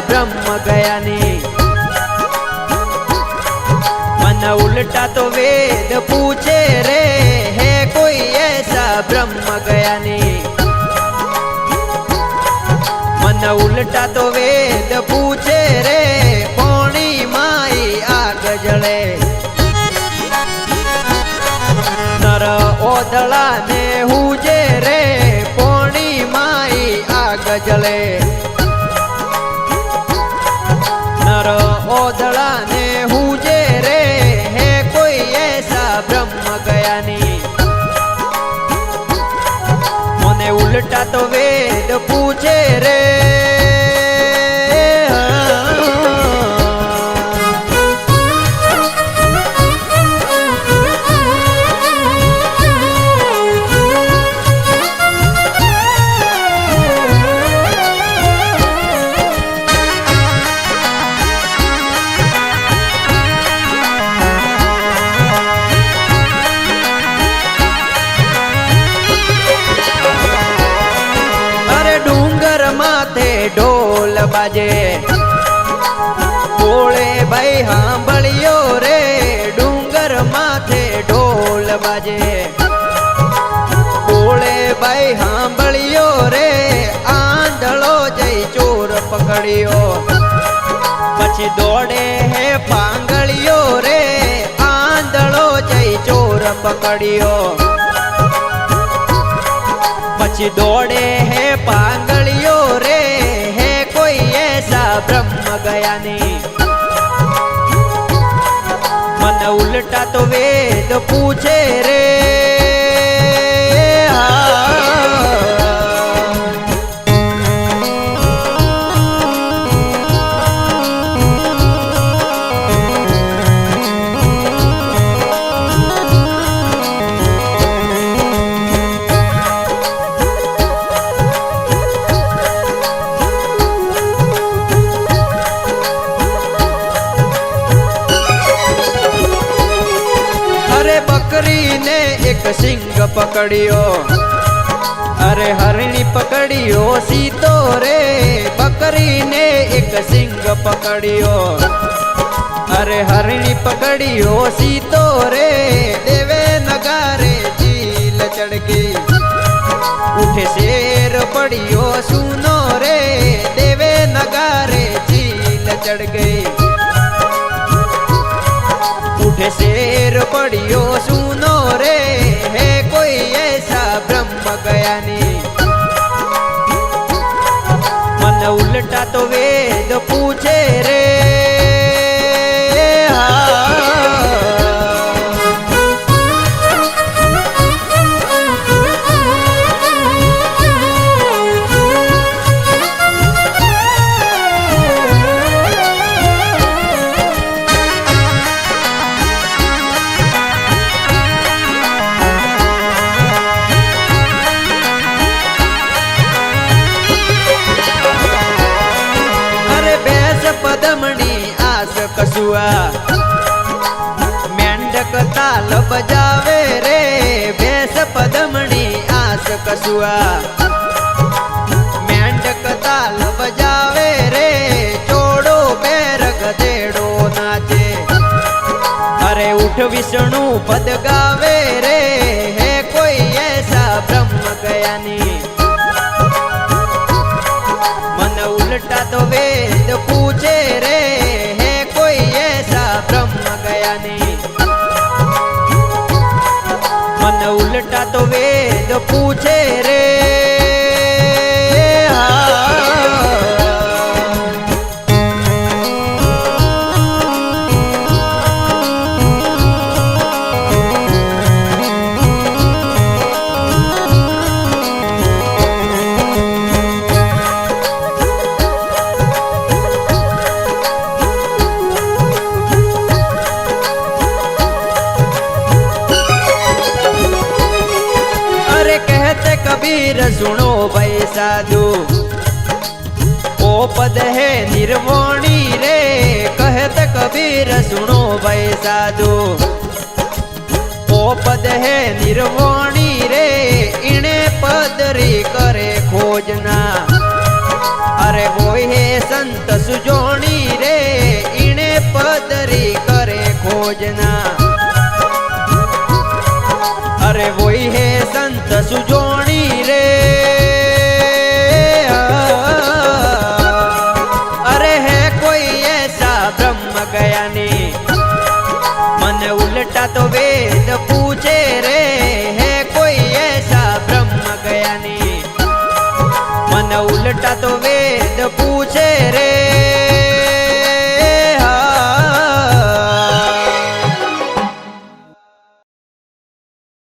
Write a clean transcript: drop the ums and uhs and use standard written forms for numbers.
ब्रह्म गयानी मन उल्टा तो वेद पूछे रे, है कोई ऐसा ब्रह्म गयानी। मन उल्टा तो वेद पूछे रे, कोणी माई आग जले। नर ओदला ने हुजे रे, कोणी माई आग जले। नर ओदला ने हुजे रे, है कोई ऐसा ब्रह्म गयानी। मने उल्टा तो वेद पूछे रे। ढोल बाजे बोले भाई सांभळियो रे, डूंगर माथे ढोल बाजे बोले भाई सांभळियो रे। आंधळो जई चोर पकड़ियो, पछी दौड़े है पांगलियो रे। आंधळो जई चोर पकड़ियो, पछी दौड़े है पांगलियो रे। ऐसा ब्रह्म गयानी। मन उल्टा तो वेद पूछे रे। एक सिंह पकड़ियो, अरे हरिणी पकड़ियो सीतो रे। बकरी ने एक सिंह पकड़ियो, अरे हरिणी पकड़ियो सीतो रे। देवे नगारे चील चढ़ गई, उठे शेर पड़ियो सुनो रे। देवे नगारे चील चढ़ गई, उठे शेर पड़ियो सुनो रे। है कोई ऐसा ब्रह्म गयानी। मन उल्टा तो वेद पूछे रे। पदमणी आस कसुआ मेंढक ताल बजावे रे। भैंस पदमणी आस कसुआ मेंढक ताल बजावे रे। चोड़ो पैर गधेड़ो नाचे, अरे उठ विष्णु पद गावे रे। है कोई ऐसा ब्रह्म गयानी। मन उल्टा तो वेद पूछे रे। है कोई ऐसा ब्रह्म गयानी। मन उल्टा तो वेद पूछे रे। कबीर सुनो भाई साधु, ओ पद है निर्वाणी रे, कहत कबीर सुनो भाई साधु, ओ पद है निर्वाणी रे, इने पदरी करे खोजना, अरे वो है संत सुजोणी रे, इने पदरी करे खोजना, अरे वो है संत सुजोणी रे, अरे है कोई ऐसा ब्रह्म ज्ञानी, मन उल्टा तो वेद पूछ